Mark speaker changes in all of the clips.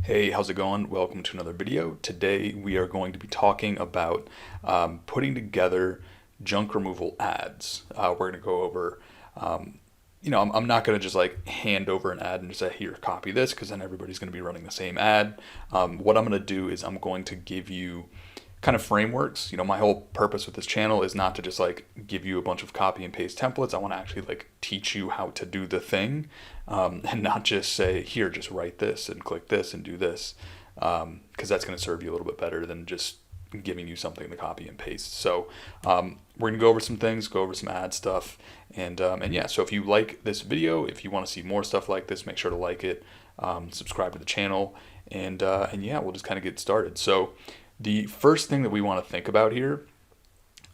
Speaker 1: Hey, how's it going? Welcome to another video. Today we are going to be talking about putting together junk removal ads. We're going to go over, I'm not going to just like hand over an ad and just say, here, copy this, because then everybody's going to be running the same ad. What I'm going to do is I'm going to give you kind of frameworks. My whole purpose with this channel is not to just like give you a bunch of copy and paste templates. I want to actually like teach you how to do the thing, and not just say, here, just write this and click this and do this, because that's going to serve you a little bit better than just giving you something to copy and paste. So we're gonna go over some things, go over some ad stuff, and yeah. So if you like this video, if you want to see more stuff like this, make sure to like it, subscribe to the channel, and yeah, we'll just kind of get started. So the first thing that we want to think about here,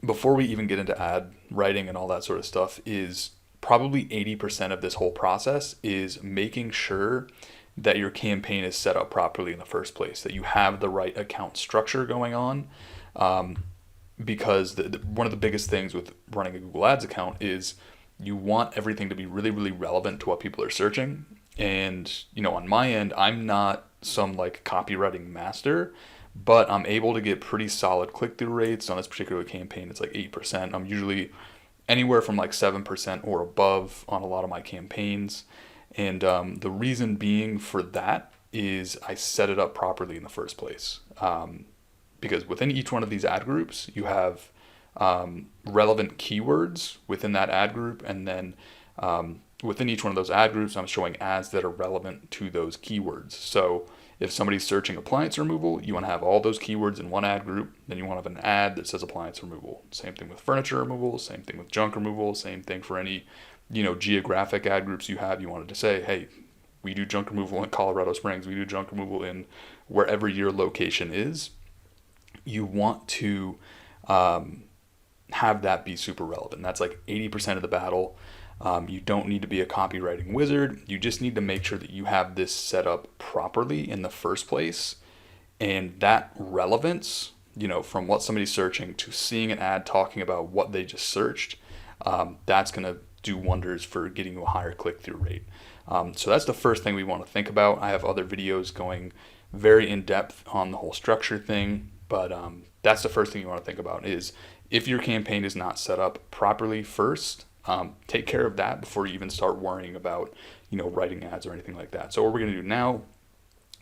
Speaker 1: before we even get into ad writing and all that sort of stuff, is probably 80% of this whole process is making sure that your campaign is set up properly in the first place, that you have the right account structure going on. Because one of the biggest things with running a Google Ads account is you want everything to be really, really relevant to what people are searching. And, on my end, I'm not some like copywriting master, but I'm able to get pretty solid click-through rates on this particular campaign. It's like 8%. I'm usually anywhere from like 7% or above on a lot of my campaigns. And the reason being for that is I set it up properly in the first place. Because within each one of these ad groups, you have relevant keywords within that ad group. And then within each one of those ad groups, I'm showing ads that are relevant to those keywords. So if somebody's searching appliance removal, you want to have all those keywords in one ad group. Then you want to have an ad that says appliance removal. Same thing with furniture removal, same thing with junk removal, same thing for any, geographic ad groups you have. You wanted to say, hey, we do junk removal in Colorado Springs. We do junk removal in wherever your location is. You want to have that be super relevant. That's like 80% of the battle. You don't need to be a copywriting wizard. You just need to make sure that you have this set up properly in the first place. And that relevance, from what somebody's searching to seeing an ad talking about what they just searched, that's going to do wonders for getting you a higher click-through rate. So that's the first thing we want to think about. I have other videos going very in-depth on the whole structure thing, but that's the first thing you want to think about is if your campaign is not set up properly first, take care of that before you even start worrying about, writing ads or anything like that. So what we're going to do now,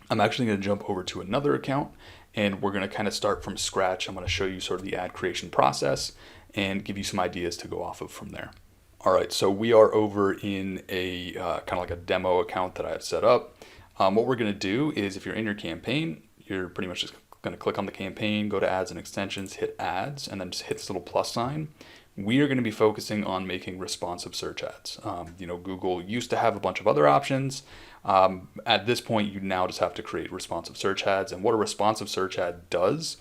Speaker 1: I'm actually going to jump over to another account and we're going to kind of start from scratch. I'm going to show you sort of the ad creation process and give you some ideas to go off of from there. All right, so we are over in a kind of like a demo account that I have set up. What we're going to do is if you're in your campaign, you're pretty much just going to click on the campaign, go to ads and extensions, hit ads, and then just hit this little plus sign. We are going to be focusing on making responsive search ads. Google used to have a bunch of other options. At this point, you now just have to create responsive search ads. And what a responsive search ad does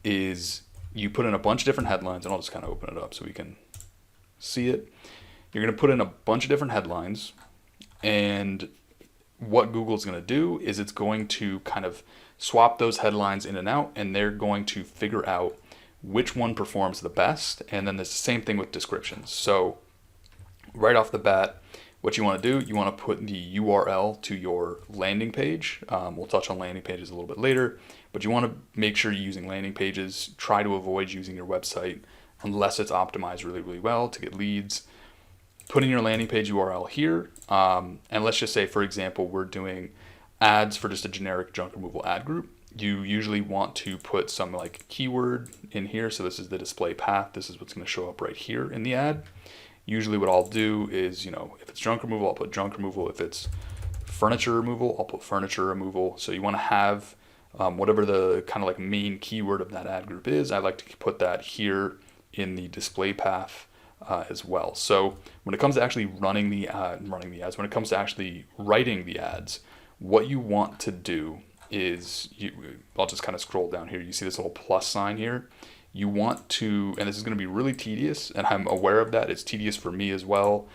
Speaker 1: is you put in a bunch of different headlines, and I'll just kind of open it up so we can see it. You're going to put in a bunch of different headlines, and what Google's going to do is it's going to kind of swap those headlines in and out, and they're going to figure out which one performs the best. And then there's the same thing with descriptions. So right off the bat, what you want to do, you want to put the URL to your landing page. We'll touch on landing pages a little bit later, but you want to make sure you're using landing pages. Try to avoid using your website unless it's optimized really, really well to get leads. Put in your landing page URL here. And let's just say, for example, we're doing ads for just a generic junk removal ad group. You usually want to put some like keyword in here. So this is the display path. This is what's going to show up right here in the ad. Usually what I'll do is, if it's junk removal, I'll put junk removal. If it's furniture removal, I'll put furniture removal. So you want to have whatever the kind of like main keyword of that ad group is. I like to put that here in the display path as well. So when it comes to actually running the ads, when it comes to actually writing the ads, what you want to do is, I'll just kind of scroll down here. You see this little plus sign here. You want to, and this is going to be really tedious, and I'm aware of that. It's tedious for me as well.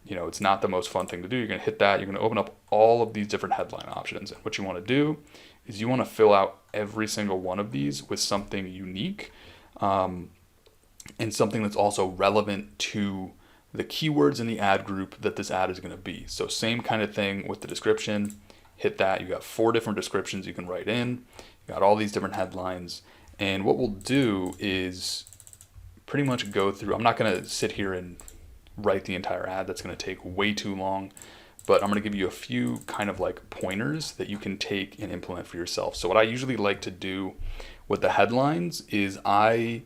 Speaker 1: It's not the most fun thing to do. You're going to hit that. You're going to open up all of these different headline options. And what you want to do is you want to fill out every single one of these with something unique, and something that's also relevant to the keywords in the ad group that this ad is going to be. So same kind of thing with the description. hit that. You got 4 different descriptions you can write in. You got all these different headlines. And what we'll do is pretty much go through, I'm not going to sit here and write the entire ad. That's going to take way too long. But I'm going to give you a few kind of like pointers that you can take and implement for yourself. So what I usually like to do with the headlines is I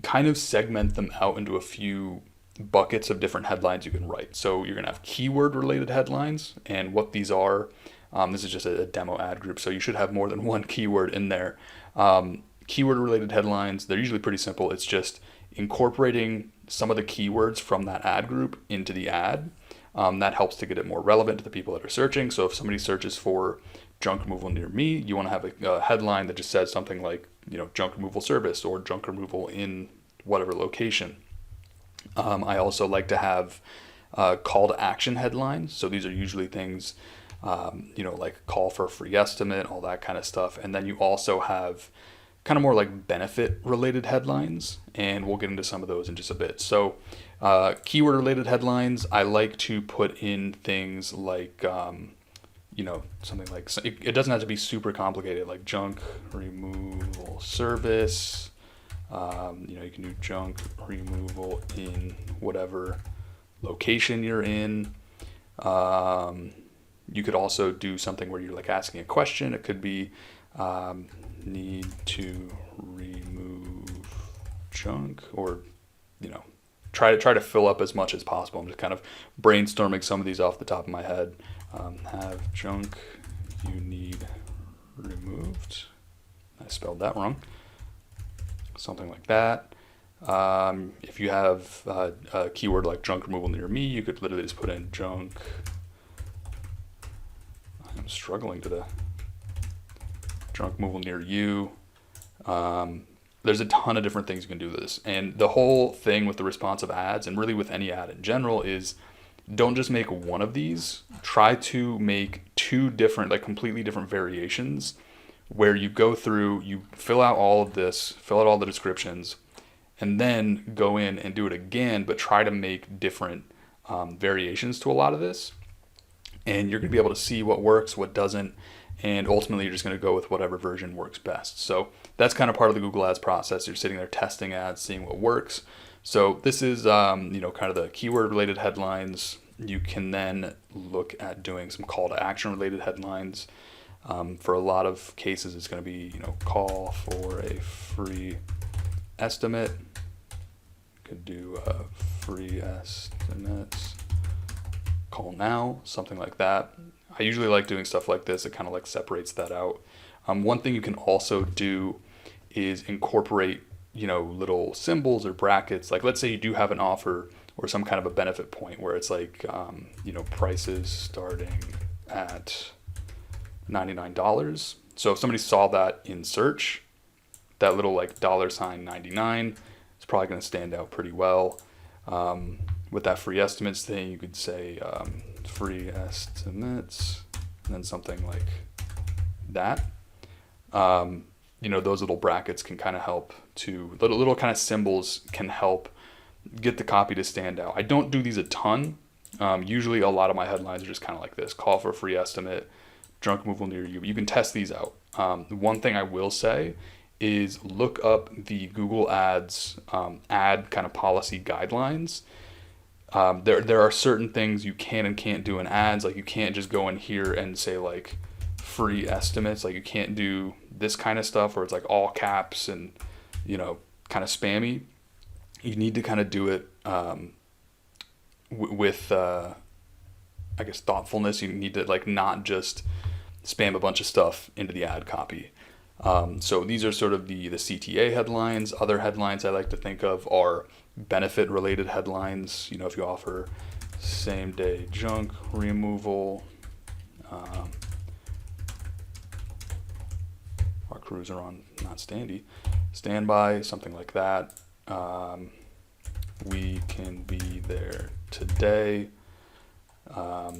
Speaker 1: kind of segment them out into a few buckets of different headlines you can write. So you're going to have keyword related headlines, and what these are, this is just a demo ad group, so you should have more than one keyword in there. Keyword related headlines, they're usually pretty simple. It's just incorporating some of the keywords from that ad group into the ad. That helps to get it more relevant to the people that are searching. So if somebody searches for junk removal near me, you want to have a headline that just says something like, junk removal service or junk removal in whatever location. I also like to have call to action headlines. So these are usually things, like call for a free estimate, all that kind of stuff. And then you also have kind of more like benefit related headlines, and we'll get into some of those in just a bit. So keyword related headlines, I like to put in things like, something like, it doesn't have to be super complicated, like junk removal service. You can do junk removal in whatever location you're in. You could also do something where you're like asking a question. It could be, need to remove junk, or try to fill up as much as possible. I'm just kind of brainstorming some of these off the top of my head. Have junk you need removed. I spelled that wrong. Something like that. If you have a keyword like junk removal near me, you could literally just put in junk. I'm struggling to the junk removal near you. There's a ton of different things you can do with this. And the whole thing with the responsive ads, and really with any ad in general, is don't just make one of these. Try to make 2 different, like completely different variations, where you go through, you fill out all of this, fill out all the descriptions, and then go in and do it again, but try to make different variations to a lot of this. And you're going to be able to see what works, what doesn't, and ultimately you're just going to go with whatever version works best. So that's kind of part of the Google Ads process. You're sitting there testing ads, seeing what works. So this is, kind of the keyword related headlines. You can then look at doing some call to action related headlines. For a lot of cases, it's going to be, call for a free estimate. Could do free estimates. Call now, something like that. I usually like doing stuff like this. It kind of like separates that out. One thing you can also do is incorporate, little symbols or brackets. Like let's say you do have an offer or some kind of a benefit point where it's like, prices starting at $99. So if somebody saw that in search, that little like $99 is probably going to stand out pretty well. With that free estimates thing, you could say free estimates, and then something like that. Those little brackets can kind of help to, little kind of symbols can help get the copy to stand out. I don't do these a ton. Usually a lot of my headlines are just kind of like this: call for a free estimate, junk removal near you. You can test these out. One thing I will say is look up the Google Ads ad kind of policy guidelines. There are certain things you can and can't do in ads. Like you can't just go in here and say like free estimates. Like you can't do this kind of stuff where it's like all caps and, kind of spammy. You need to kind of do it with, I guess, thoughtfulness. You need to like not just spam a bunch of stuff into the ad copy. So these are sort of the CTA headlines. Other headlines I like to think of are benefit related headlines. If you offer same day junk removal, our crews are on not standby, something like that. We can be there today. I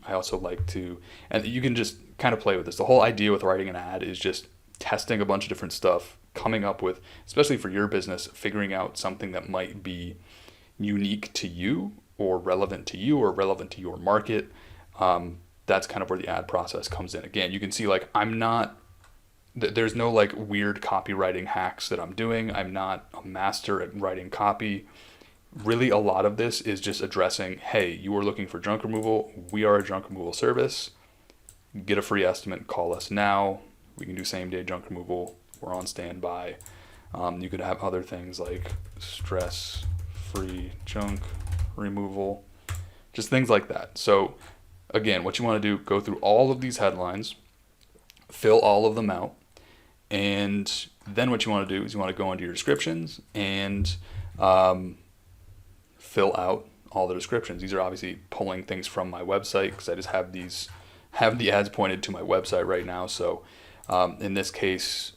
Speaker 1: also like to, and you can just kind of play with this. The whole idea with writing an ad is just testing a bunch of different stuff, coming up with, especially for your business, figuring out something that might be unique to you or relevant to your market. that's kind of where the ad process comes in. Again, you can see like there's no like weird copywriting hacks that I'm doing. I'm not a master at writing copy. Really, a lot of this is just addressing, hey, you are looking for junk removal. We are a junk removal service. Get a free estimate. Call us now. We can do same day junk removal. We're on standby. You could have other things like stress-free junk removal, just things like that. So again, what you want to do, go through all of these headlines, fill all of them out, and then what you want to do is you want to go into your descriptions and fill out all the descriptions. These are obviously pulling things from my website because I just have the ads pointed to my website right now. So in this case,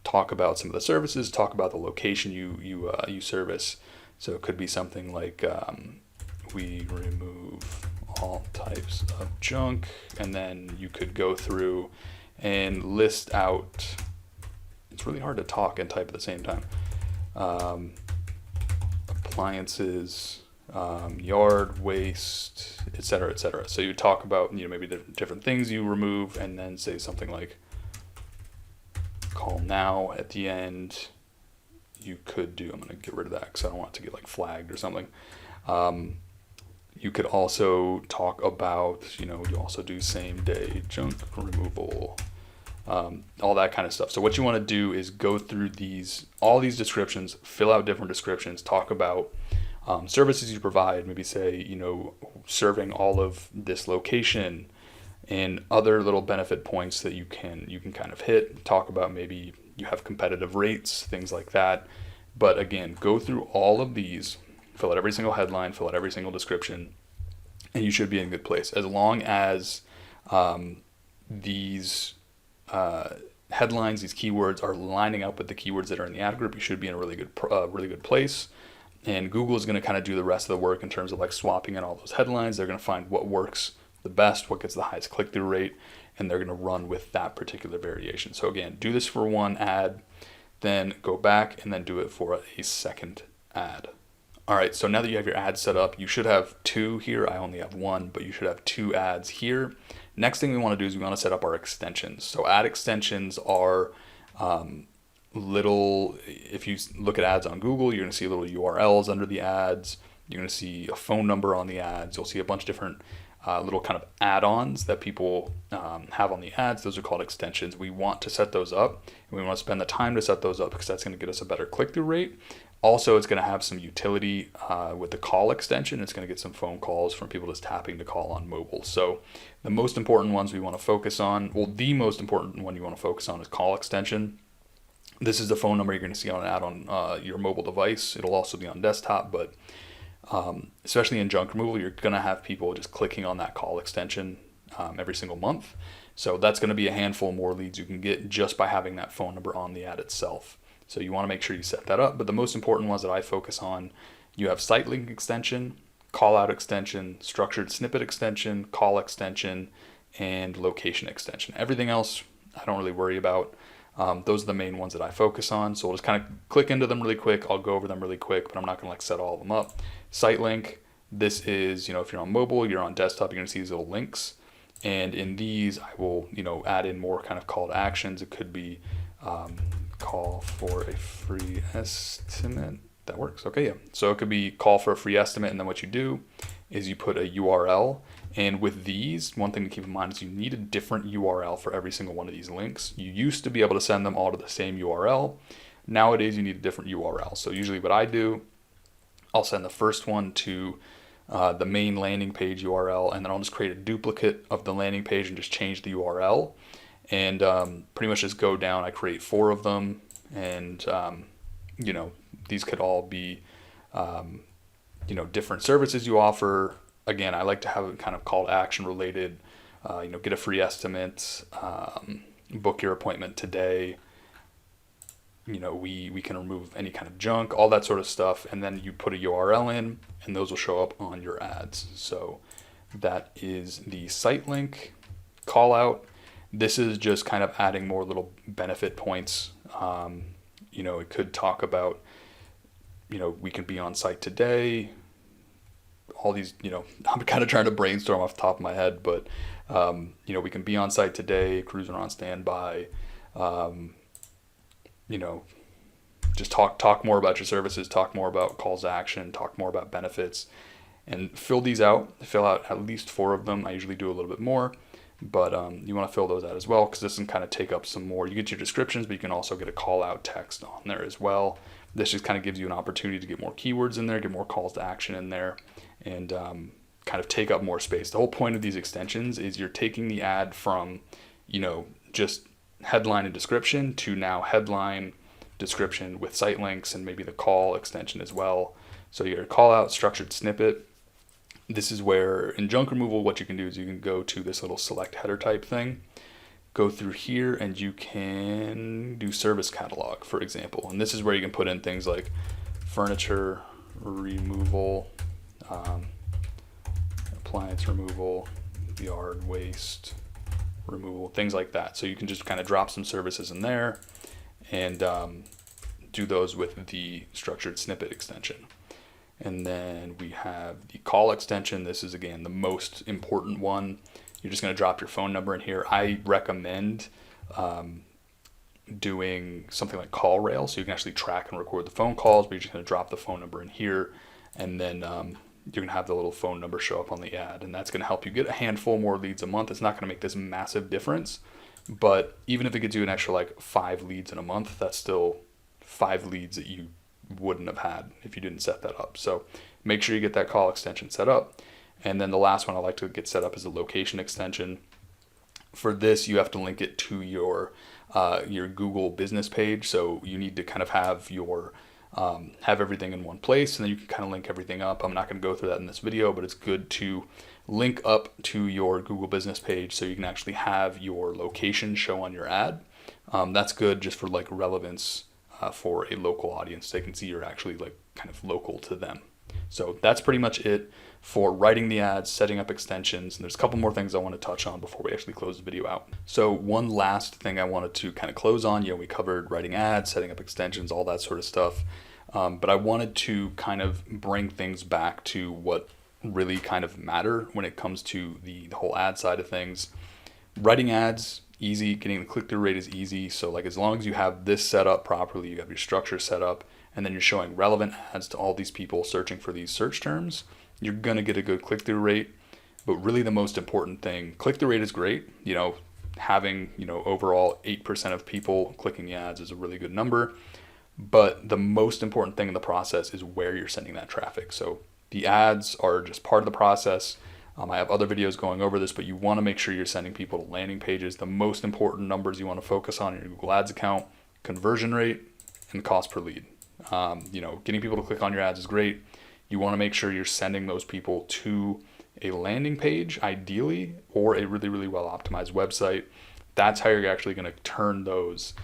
Speaker 1: talk about some of the services, talk about the location you service. So it could be something like we remove all types of junk, and then you could go through and list out. It's really hard to talk and type at the same time. Appliances, yard waste, etc., etc. So you talk about maybe the different things you remove, and then say something like call now at the end. You could do, I'm going to get rid of that because I don't want it to get like flagged or something. You could also talk about, you also do same day junk removal, all that kind of stuff. So what you want to do is go through all these descriptions, fill out different descriptions, talk about services you provide, maybe say, serving all of this location, and other little benefit points that you can kind of hit. Talk about maybe you have competitive rates, things like that. But again, go through all of these, fill out every single headline, fill out every single description, and you should be in a good place. As long as these headlines, these keywords are lining up with the keywords that are in the ad group, you should be in a really good place. And Google is going to kind of do the rest of the work in terms of like swapping in all those headlines. They're going to find what works the best, what gets the highest click-through rate, and they're going to run with that particular variation. So again, do this for one ad, then go back and then do it for a second ad. All right, so now that you have your ad set up, you should have two here. I only have one, but you should have two ads here. Next thing we want to do is we want to set up our extensions. So ad extensions are if you look at ads on Google, you're going to see little URLs under the ads. You're going to see a phone number on the ads. You'll see a bunch of different little kind of add-ons that people have on the ads. Those are called extensions. We want to set those up, and we want to spend the time to set those up because that's going to get us a better click-through rate. Also, it's going to have some utility with the call extension. It's going to get some phone calls from people just tapping to call on mobile. So the most important ones we want to focus on, the most important one you want to focus on is call extension. This is the phone number you're going to see on an ad on your mobile device. It'll also be on desktop, but especially in junk removal, you're going to have people just clicking on that call extension every single month. So that's going to be a handful more leads you can get just by having that phone number on the ad itself. So you want to make sure you set that up. But the most important ones that I focus on, you have site link extension, call out extension, structured snippet extension, call extension, and location extension. Everything else I don't really worry about. Those are the main ones that I focus on. So we'll just kind of click into them really quick. I'll go over them really quick, but I'm not going to set all of them up. Site link, this is, if you're on mobile, you're on desktop, you're going to see these little links. And in these, I will, add in more kind of call to actions. It could be call for a free estimate. That works. Okay, yeah. So it could be call for a free estimate, and then what you do is you put a URL. And with these, one thing to keep in mind is you need a different URL for every single one of these links. You used to be able to send them all to the same URL. Nowadays, you need a different URL. So usually what I do, I'll send the first one to the main landing page URL, and then I'll just create a duplicate of the landing page and just change the URL. And pretty much just go down. I create 4 of them, and these could all be different services you offer. Again, I like to have it kind of call to action related. Get a free estimate, book your appointment today. We can remove any kind of junk, all that sort of stuff, and then you put a URL in, and those will show up on your ads. So that is the site link. Call out. This is just kind of adding more little benefit points. It could talk about, we can be on site today. all these, I'm kind of trying to brainstorm off the top of my head, but, we can be on site today, cruising on standby, you know, just talk more about your services, talk more about calls to action, talk more about benefits, and fill these out. Fill out at least 4 of them. I usually do a little bit more, but you want to fill those out as well, because this can kind of take up some more. You get your descriptions, but you can also get a call out text on there as well. This just kind of gives you an opportunity to get more keywords in there, get more calls to action in there, and kind of take up more space. The whole point of these extensions is you're taking the ad from, just headline and description to now headline, description with site links, and maybe the call extension as well. So your call out structured snippet. This is where in junk removal, what you can do is you can go to this little select header type thing, go through here, and you can do service catalog, for example. And this is where you can put in things like furniture removal, appliance removal, yard waste removal, things like that. So you can just kind of drop some services in there and do those with the structured snippet extension. And then we have the call extension. This is, again, the most important one. You're just going to drop your phone number in here. I recommend doing something like call rail, so you can actually track and record the phone calls, but you're just going to drop the phone number in here, and then you're going to have the little phone number show up on the ad, and that's going to help you get a handful more leads a month. It's not going to make this massive difference, but even if it gets you an extra 5 leads in a month, that's still 5 leads that you wouldn't have had if you didn't set that up. So make sure you get that call extension set up. And then the last one I like to get set up is a location extension. For this, you have to link it to your Google business page. So you need to kind of have your have everything in one place, and then you can kind of link everything up. I'm not going to go through that in this video, but it's good to link up to your Google business page so you can actually have your location show on your ad. That's good just for relevance for a local audience. They can see you're actually kind of local to them. So that's pretty much it for writing the ads, setting up extensions. And there's a couple more things I want to touch on before we actually close the video out. So one last thing I wanted to kind of close on, we covered writing ads, setting up extensions, all that sort of stuff. But I wanted to kind of bring things back to what really kind of matter when it comes to the whole ad side of things. Writing ads, easy. Getting the click-through rate is easy. So as long as you have this set up properly, you have your structure set up, and then you're showing relevant ads to all these people searching for these search terms, you're going to get a good click-through rate. But really the most important thing, click-through rate is great. Having, overall 8% of people clicking the ads is a really good number. But the most important thing in the process is where you're sending that traffic. So the ads are just part of the process. I have other videos going over this, but you want to make sure you're sending people to landing pages. The most important numbers you want to focus on in your Google Ads account: conversion rate and cost per lead. Getting people to click on your ads is great. You want to make sure you're sending those people to a landing page, ideally, or a really, really well optimized website. That's how you're actually going to turn those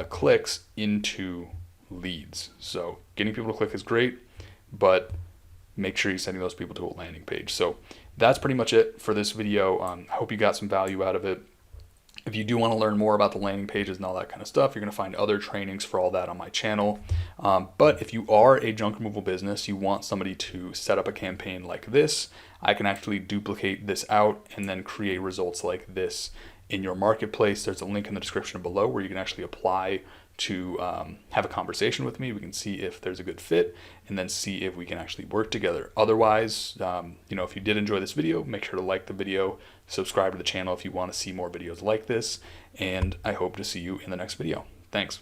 Speaker 1: clicks into leads. So getting people to click is great, but make sure you're sending those people to a landing page. So that's pretty much it for this video. I hope you got some value out of it. If you do want to learn more about the landing pages and all that kind of stuff, you're going to find other trainings for all that on my channel. But if you are a junk removal business, you want somebody to set up a campaign like this, I can actually duplicate this out and then create results like this in your marketplace. There's a link in the description below where you can actually apply to have a conversation with me. We can see if there's a good fit and then see if we can actually work together. Otherwise, if you did enjoy this video, make sure to like the video, subscribe to the channel if you want to see more videos like this, and I hope to see you in the next video. Thanks.